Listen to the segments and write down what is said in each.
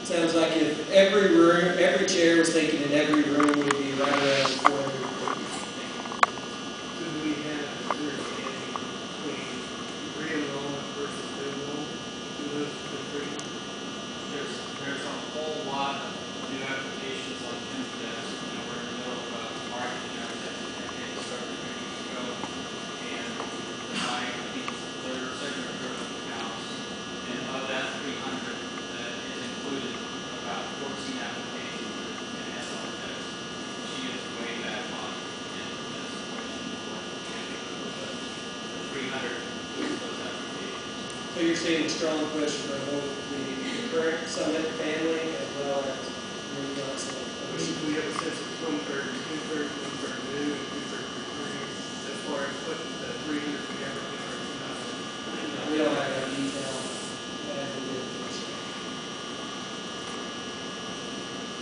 Sounds like if every room, every chair was taken in every room, we'd be right around 450. Do we have understanding between re-enrollment versus new enrollment? Do those the three? There's a whole lot of new applications on MTS. You know, we're in the middle of marketing our campaign started 3 weeks ago, and I think it's the second or third of the house, and of that 300 that is included about 14 applications in SCA text. She is way back on, and that's the question of what the campaign was, but the 300 includes those applications. So you're seeing a strong push for both the current Summit family as well as new Summit. We have a sense of 1/3, 2/3, 1/3 new, and 2/3 recruiting. As far as what the 300 together is, We don't have that detail.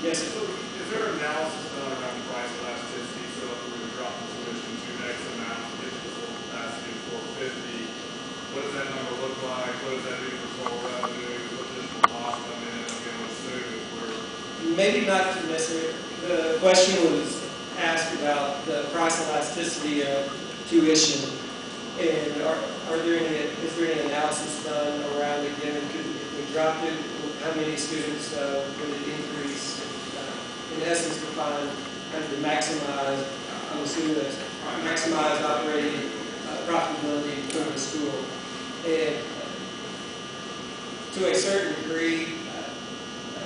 Yes, sir. So is there analysis done around price elasticity? So if we were to drop the tuition to X amount to get to the full capacity of 450, what does that number look like? What does that do for total revenue? What additional costs come in? Again, let's assume if we're... Maybe not necessarily. The question was asked about the price elasticity of tuition. And is there any analysis done around it? Given if we dropped it, how many students would it increase? In essence, to find kind of the maximize, I'm assuming that's maximize operating profitability for the school. And to a certain degree,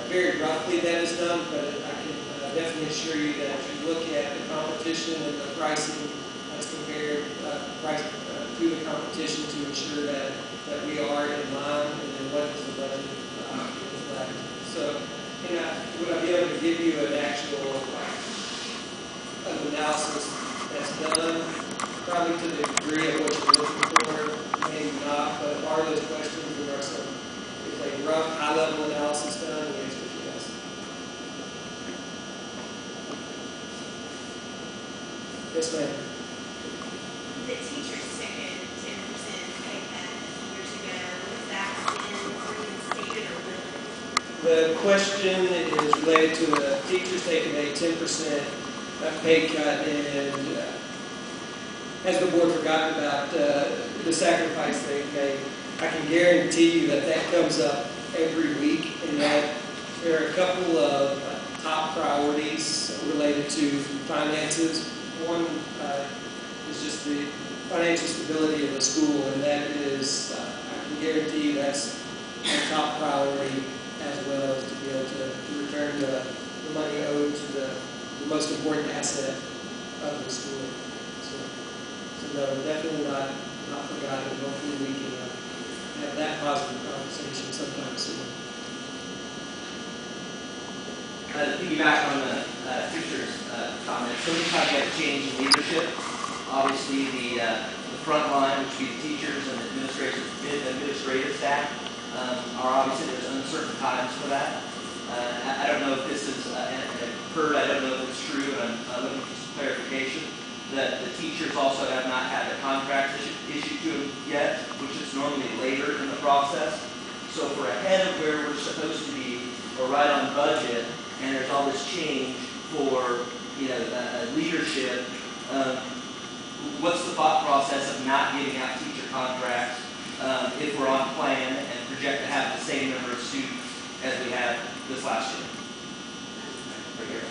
very roughly that is done, but I can definitely assure you that if you look at the competition and the pricing as compared price to the competition to ensure that we are in line, and then what is the budget reflect. So, would I be able to give you an actual analysis that's done? Probably to the degree of what you're looking for, maybe not, but are those questions, there are some, is a rough high-level analysis done? The answer is yes. Yes, ma'am. The teachers took a 10% pay cut a few years ago. Was that been reinstated or will? The question is related to the teachers taking a 10% pay cut, and has the board forgotten about the sacrifice they've made? I can guarantee you that that comes up every week, and that there are a couple of top priorities related to finances. One is just the financial stability of the school, and that is, I can guarantee you that's a top priority, as well as to be able to return the money owed to the most important asset of the school. So no, definitely not forgotten. Hopefully we can have that positive conversation sometime soon. To piggyback on the teacher's comments, so anytime you have a change in leadership, obviously the front line, which would be the teachers and the administrative staff, are obviously, there's uncertain times for that. I don't know if this is occurred, I don't know if it's true, and I'm looking for some clarification, that the teachers also have not had the contracts issued to them yet, which is normally later in the process. So if we're ahead of where we're supposed to be, or right on budget, and there's all this change for leadership, what's the thought process of not giving out teacher contracts if we're on plan and project to have the same number of students as we had this last year? Right here.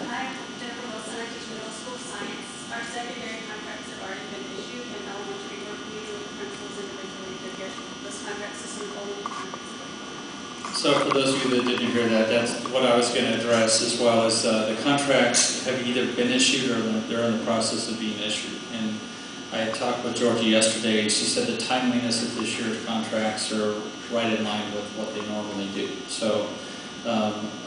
Hi, Jennifer Wilson. I teach middle school science. Our secondary contracts have already been issued, and elementary we're meeting with principals individually to get this contract system only contracts. So for those of you that didn't hear that, that's what I was going to address, as well as the contracts have either been issued or they're in the process of being issued. And I talked with Georgia yesterday, and she said the timeliness of this year's contracts are right in line with what they normally do. So,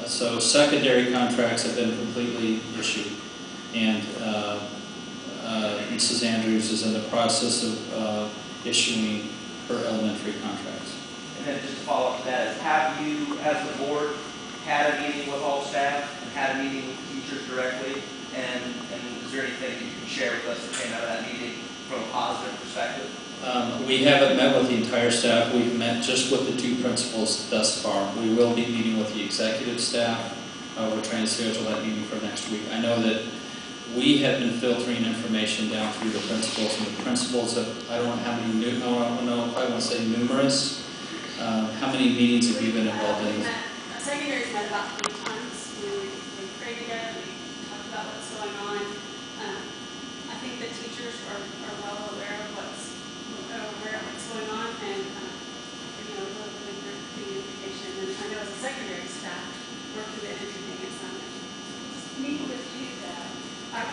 so secondary contracts have been completely issued, and Mrs. Andrews is in the process of issuing her elementary contracts. And then just to follow up to that, have you, as the board, had a meeting with all staff and had a meeting with the teachers directly? And is there anything that you can share with us that came out of that meeting from a positive perspective? We haven't met with the entire staff. We've met just with the 2 principals thus far. We will be meeting with the executive staff. We're trying to schedule that meeting for next week. I know that we have been filtering information down through the principals, and the principals have, I don't know how many, I don't know if I want to say numerous. How many meetings have you been involved in? Secondary's met about 3 times. We pray together, we talk about what's going on. I think the teachers are well aware of what's going on, and really looking for communication. And I know as a secondary staff, we're committed to being a summit. Me with you, though. But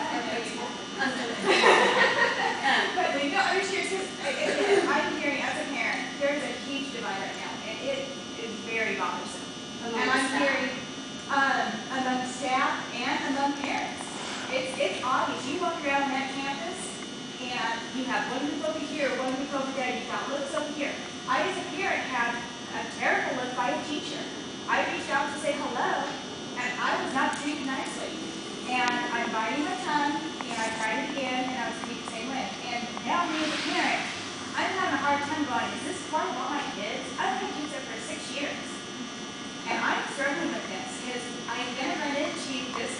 But no, I'm serious, because I'm hearing as a parent, there's a huge divide right now, and it is very bothersome. And I'm hearing, among staff and among parents. It's obvious, you walk around that campus, and you have one group over here, one group over there, you've got looks over here. I, as a parent, had a terrible look by a teacher. I reached out to say hello, and I was not treated nicely. And I'm biting my tongue, and I tried it again, and I was treated the same way. And now me as a parent, I'm having a hard time going, is this what I want my kids? I've had kids there for 6 years. And I'm struggling with this, because I'm going to run into this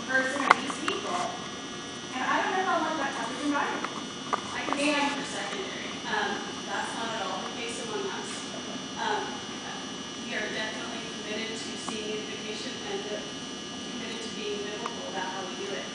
person or these people, and I don't know if I want that type of environment. I can speak for secondary. That's not at all the case among us. We are definitely committed to seeing unification and committed to being biblical about how we do it.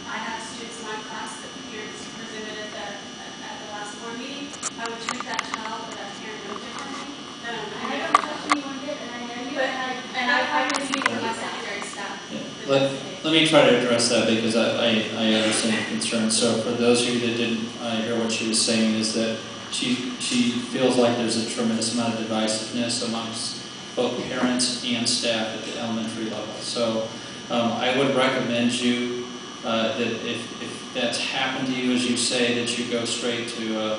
I have students in my class that parents presented at the last board meeting. I would treat that child or that parent no differently than I don't touch anyone good, and I know you, and I can speak for my secondary staff. Let me try to address that, because I understand your concern. So for those of you that didn't hear what she was saying, is that she feels like there's a tremendous amount of divisiveness amongst both parents and staff at the elementary level. So I would recommend you that if that's happened to you, as you say, that you go straight to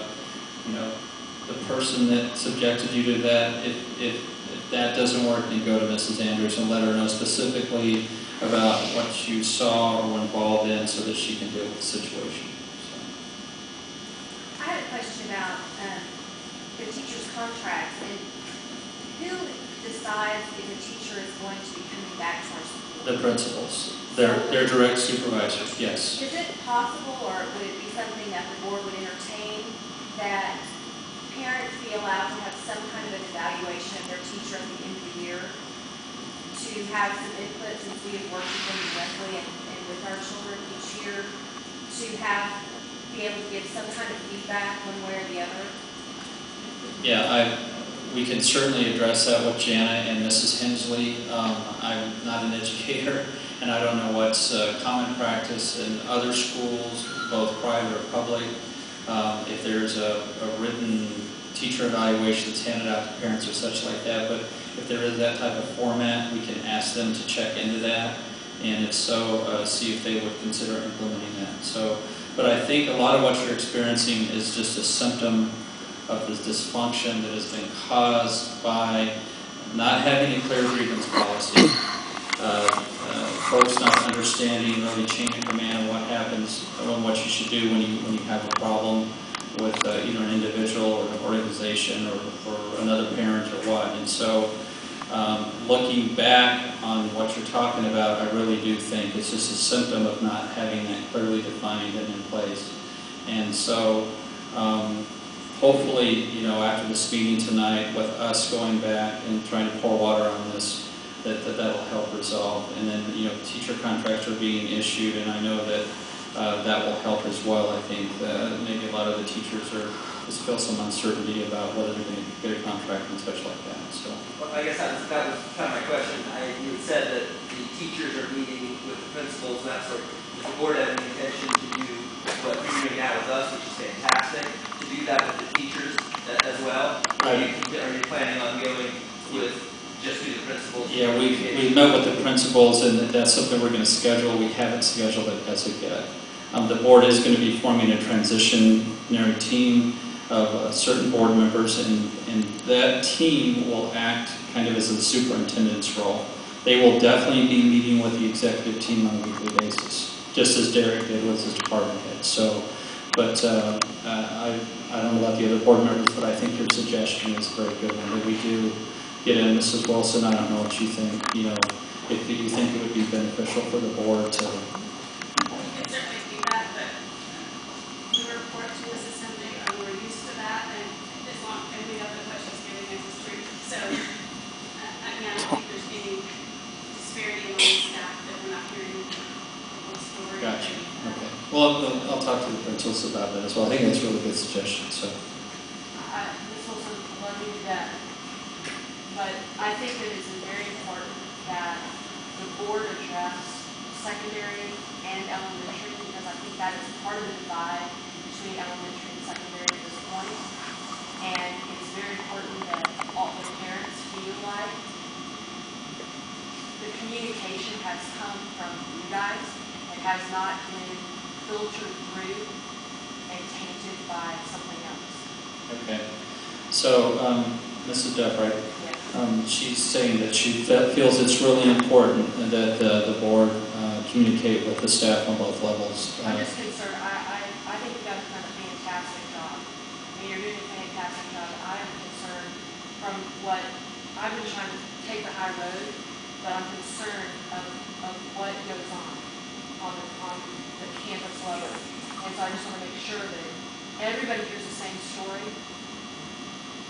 the person that subjected you to that. If that doesn't work, then go to Mrs. Andrews and let her know specifically about what you saw or were involved in, so that she can deal with the situation. I had a question about the teacher's contracts, and who decides if a teacher is going to be coming back to our school? The principals, their direct supervisors, yes. Is it possible, or would it be something that the board would entertain, that parents be allowed to have some kind of an evaluation of their teacher at the end of the year, to have some input, since we have worked with them directly and with our children each year, to be able to give some kind of feedback one way or the other? Yeah, we can certainly address that with Jana and Mrs. Hensley. I'm not an educator, and I don't know what's common practice in other schools, both private or public. If there's a written teacher evaluation that's handed out to parents or such like that, but if there is that type of format, we can ask them to check into that, and if so, see if they would consider implementing that. So, but I think a lot of what you're experiencing is just a symptom of this dysfunction that has been caused by not having a clear grievance policy, folks not understanding really chain of command and what happens, and what you should do when you have a problem with either an individual or an organization or another parent or what. And so looking back on what you're talking about, I really do think it's just a symptom of not having that clearly defined and in place. And so hopefully, after this meeting tonight, with us going back and trying to pour water on this, that'll help resolve. And then, teacher contracts are being issued, and I know that that will help as well. I think maybe a lot of the teachers just feel some uncertainty about whether they're going to get a contract and such like that. So, Well, I guess that was kind of my question. You had said that the teachers are meeting with the principals, and that sort of, does the board have any intention to do what you're doing now with us, which is fantastic, to do that with the teachers as well? Or are you planning on going with just do the principals? yeah, we've met with the principals, and that's something we're going to schedule. We haven't scheduled it as of yet. The board is going to be forming a transitionary team of certain board members, and that team will act kind of as a superintendent's role. They will definitely be meeting with the executive team on a weekly basis, just as Derek did with his department head. So But I don't know about the other board members, but I think your suggestion is a very good one, that we do get in. Mrs. Wilson, I don't know what you think, if you think it would be beneficial for the board to, We can certainly do that, but we report to this assembly, and we're used to that, and we know that what she's giving us is true. So, again, I don't think there's any disparity among the staff that we're not hearing the whole story. gotcha, okay. Well, I'll talk to the principals about that as well. I think that's a really good suggestion, so. This also led me to that. But I think that it's very important that the board address secondary and elementary, because I think that is part of the divide between elementary and secondary at this point. And it's very important that all the parents feel like the communication has come from you guys. It has not been filtered through and tainted by something else. Okay. So, Mrs. Duff, right? She's saying that she feels it's really important that the board communicate with the staff on both levels. I'm just concerned, I think you guys have done a fantastic job. I mean, you're doing a fantastic job. I am concerned from what, I've been trying to take the high road, but I'm concerned of what goes on the campus level. And so I just want to make sure that everybody hears the same story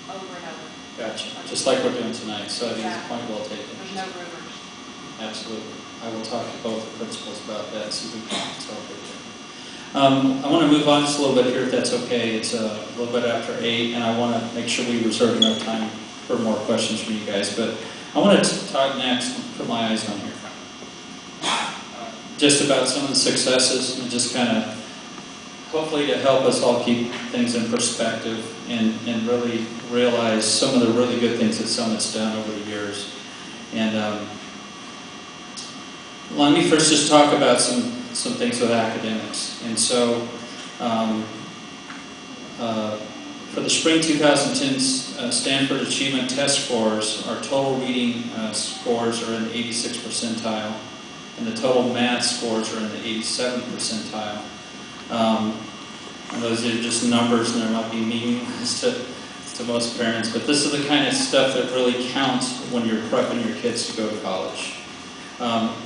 over and over. Gotcha. Just like we're doing tonight, so I think it's a point well taken. There's no rumors. Absolutely. I will talk to both the principals about that, see if we can tell them. I want to move on just a little bit here, if that's okay. It's a little bit after 8, and I want to make sure we reserve enough time for more questions from you guys. But I want to talk next, put my eyes on here, just about some of the successes and just kind of hopefully to help us all keep things in perspective and really realize some of the really good things that Summit's done over the years. And let me first just talk about some things with academics. And so for the spring 2010 Stanford Achievement Test scores, our total reading scores are in the 86th percentile, and the total math scores are in the 87th percentile. And those are just numbers, and they're not being meaningless to most parents, but this is the kind of stuff that really counts when you're prepping your kids to go to college.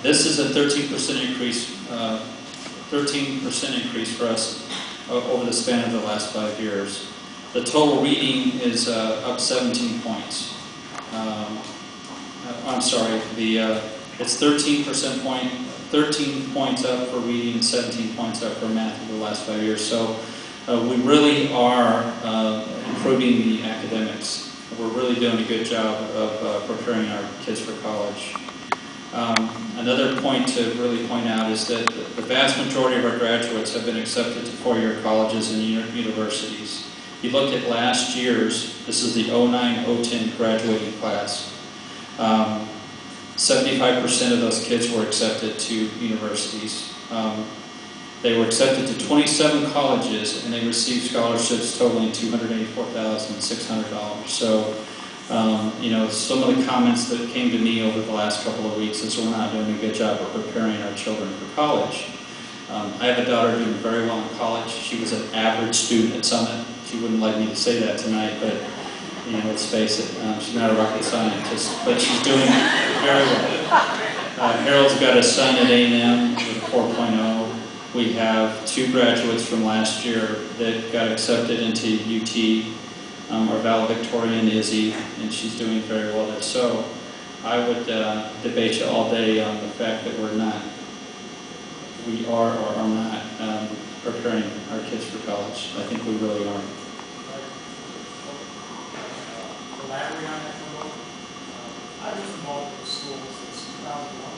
This is a 13% increase, 13% increase for us over the span of the last 5 years. The total reading is up 17 points. I'm sorry, it's 13 points up for reading and 17 points up for math over the last 5 years. So we really are improving the academics. We're really doing a good job of preparing our kids for college. Another point to really point out is that the vast majority of our graduates have been accepted to four-year colleges and universities. If you look at last year's, this is the 09-010 graduating class, 75% of those kids were accepted to universities. They were accepted to 27 colleges, and they received scholarships totaling $284,600. So, some of the comments that came to me over the last couple of weeks is we're not doing a good job of preparing our children for college. I have a daughter doing very well in college. She was an average student at Summit. She wouldn't like me to say that tonight, but let's face it, she's not a rocket scientist, but she's doing very well. Harold's got a son at A&M with a 4.0. We have 2 graduates from last year that got accepted into UT, our valedictorian Izzy, and she's doing very well there. So I would debate you all day on the fact that we are or are not preparing our kids for college. I think we really are. Elaborate on that a little. I've been in multiple schools since 2001.